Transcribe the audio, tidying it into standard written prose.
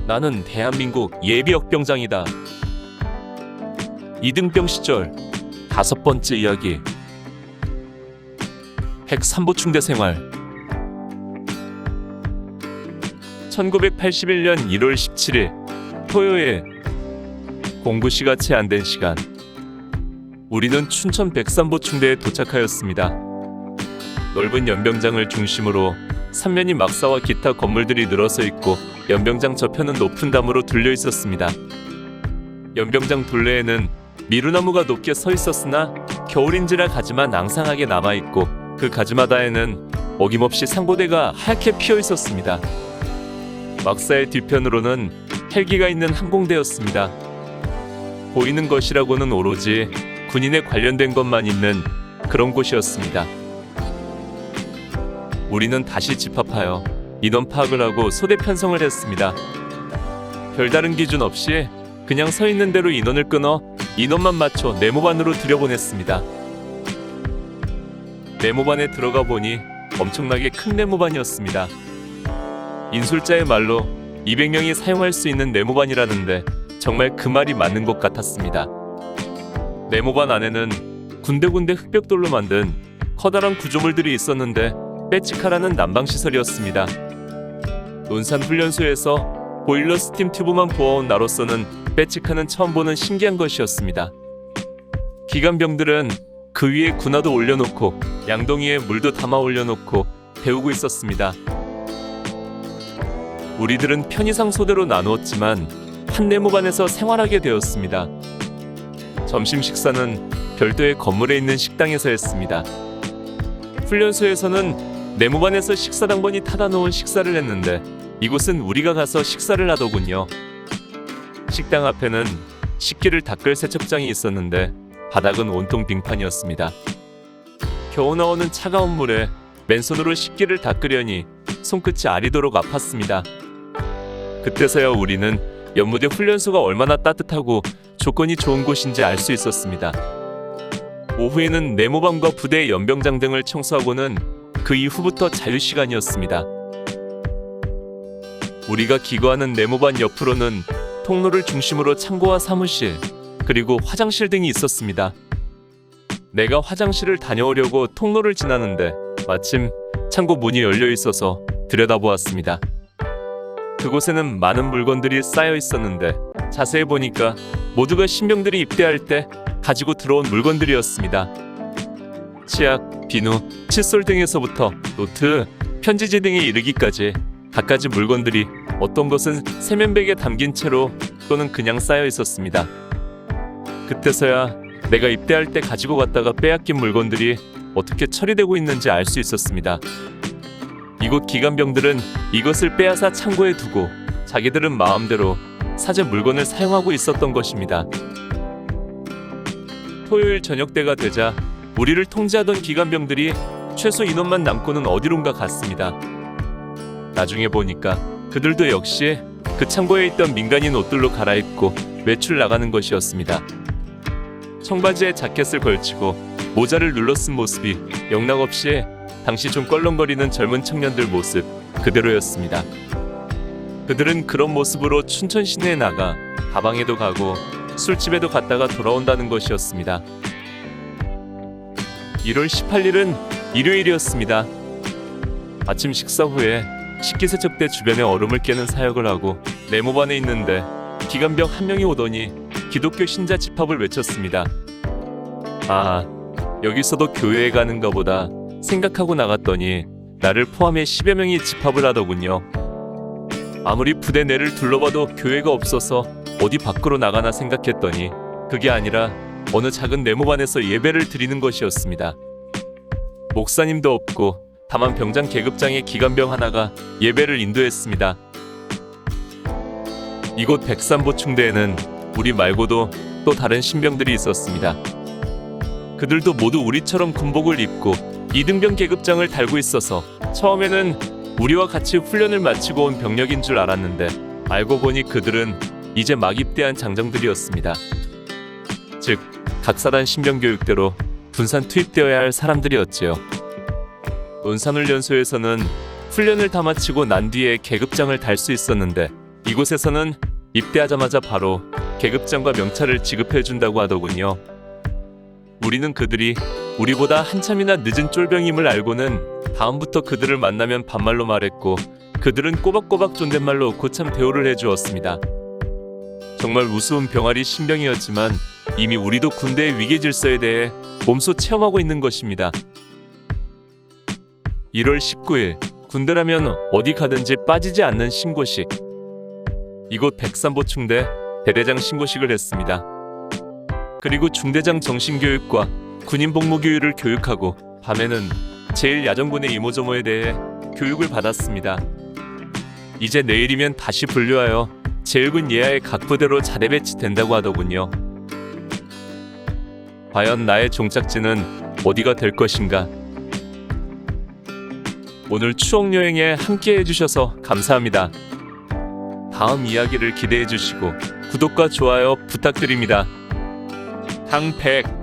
나는 대한민국 예비역병장이다. 이등병 시절 5번째 이야기. 103보충대 생활. 1981년 1월 17일 토요일. 공부 시가 채 안 된 시간. 우리는 춘천 103보충대에 도착하였습니다. 넓은 연병장을 중심으로 삼면이 막사와 기타 건물들이 늘어서 있고 연병장 저편은 높은 담으로 둘려 있었습니다. 연병장 둘레에는 미루나무가 높게 서 있었으나 겨울인지라 가지만 앙상하게 남아있고 그 가지마다에는 어김없이 상고대가 하얗게 피어 있었습니다. 막사의 뒤편으로는 헬기가 있는 항공대였습니다. 보이는 것이라고는 오로지 군인에 관련된 것만 있는 그런 곳이었습니다. 우리는 다시 집합하여 인원 파악을 하고 소대 편성을 했습니다. 별다른 기준 없이 그냥 서 있는 대로 인원을 끊어 인원만 맞춰 네모반으로 들여보냈습니다. 네모반에 들어가 보니 엄청나게 큰 네모반이었습니다. 인술자의 말로 200명이 사용할 수 있는 네모반이라는데 정말 그 말이 맞는 것 같았습니다. 네모반 안에는 군데군데 흑벽돌로 만든 커다란 구조물들이 있었는데 배치카라는 난방시설이었습니다. 논산훈련소에서 보일러 스팀 튜브만 부어온 나로서는 배치카는 처음 보는 신기한 것이었습니다. 기관병들은 그 위에 군화도 올려놓고 양동이에 물도 담아 올려놓고 데우고 있었습니다. 우리들은 편의상 소대로 나누었지만 한 네모반에서 생활하게 되었습니다. 점심 식사는 별도의 건물에 있는 식당에서 했습니다. 훈련소에서는 네모반에서 식사당번이 타다 놓은 식사를 했는데 이곳은 우리가 가서 식사를 하더군요. 식당 앞에는 식기를 닦을 세척장이 있었는데 바닥은 온통 빙판이었습니다. 겨우 나오는 차가운 물에 맨손으로 식기를 닦으려니 손끝이 아리도록 아팠습니다. 그때서야 우리는 연무대 훈련소가 얼마나 따뜻하고 조건이 좋은 곳인지 알 수 있었습니다. 오후에는 네모반과 부대의 연병장 등을 청소하고는 그 이후부터 자유시간이었습니다. 우리가 기거하는 네모반 옆으로는 통로를 중심으로 창고와 사무실, 그리고 화장실 등이 있었습니다. 내가 화장실을 다녀오려고 통로를 지나는데 마침 창고 문이 열려 있어서 들여다보았습니다. 그곳에는 많은 물건들이 쌓여 있었는데 자세히 보니까 모두가 신병들이 입대할 때 가지고 들어온 물건들이었습니다. 치약, 비누, 칫솔 등에서부터 노트, 편지지 등에 이르기까지 갖가지 물건들이 어떤 것은 세면백에 담긴 채로 또는 그냥 쌓여 있었습니다. 그때서야 내가 입대할 때 가지고 갔다가 빼앗긴 물건들이 어떻게 처리되고 있는지 알 수 있었습니다. 이곳 기관병들은 이것을 빼앗아 창고에 두고 자기들은 마음대로 사제 물건을 사용하고 있었던 것입니다. 토요일 저녁 때가 되자 우리를 통제하던 기관병들이 최소 인원만 남고는 어디론가 갔습니다. 나중에 보니까 그들도 역시 그 창고에 있던 민간인 옷들로 갈아입고 외출 나가는 것이었습니다. 청바지에 자켓을 걸치고 모자를 눌러 쓴 모습이 영락없이 당시 좀 껄렁거리는 젊은 청년들 모습 그대로였습니다. 그들은 그런 모습으로 춘천 시내에 나가 다방에도 가고 술집에도 갔다가 돌아온다는 것이었습니다. 1월 18일은 일요일이었습니다. 아침 식사 후에 식기세척대 주변에 얼음을 깨는 사역을 하고 네모반에 있는데 기관병 한 명이 오더니 기독교 신자 집합을 외쳤습니다. 아, 여기서도 교회에 가는가 보다 생각하고 나갔더니 나를 포함해 10여 명이 집합을 하더군요. 아무리 부대 내를 둘러봐도 교회가 없어서 어디 밖으로 나가나 생각했더니 그게 아니라 어느 작은 네모반에서 예배를 드리는 것이었습니다. 목사님도 없고 다만 병장 계급장의 기관병 하나가 예배를 인도했습니다. 이곳 103보충대에는 우리 말고도 또 다른 신병들이 있었습니다. 그들도 모두 우리처럼 군복을 입고 이등병 계급장을 달고 있어서 처음에는 우리와 같이 훈련을 마치고 온 병력인 줄 알았는데 알고 보니 그들은 이제 막 입대한 장정들이었습니다. 즉, 각 사단 신병 교육대로 분산 투입되어야 할 사람들이었지요. 논산훈련소에서는 훈련을 다 마치고 난 뒤에 계급장을 달 수 있었는데 이곳에서는 입대하자마자 바로 계급장과 명찰을 지급해준다고 하더군요. 우리는 그들이 우리보다 한참이나 늦은 쫄병임을 알고는 다음부터 그들을 만나면 반말로 말했고 그들은 꼬박꼬박 존댓말로 고참 대우를 해주었습니다. 정말 우스운 병아리 신병이었지만 이미 우리도 군대의 위계 질서에 대해 몸소 체험하고 있는 것입니다. 1월 19일 군대라면 어디 가든지 빠지지 않는 신고식. 이곳 백삼보충대 대대장 신고식을 했습니다. 그리고 중대장 정신교육과 군인 복무교육을 교육하고 밤에는 제1야전군의 이모저모에 대해 교육을 받았습니다. 이제 내일이면 다시 분류하여 제1군 예하의 각 부대로 자대 배치된다고 하더군요. 과연 나의 종착지는 어디가 될 것인가? 오늘 추억여행에 함께 해주셔서 감사합니다. 다음 이야기를 기대해 주시고 구독과 좋아요 부탁드립니다. 강백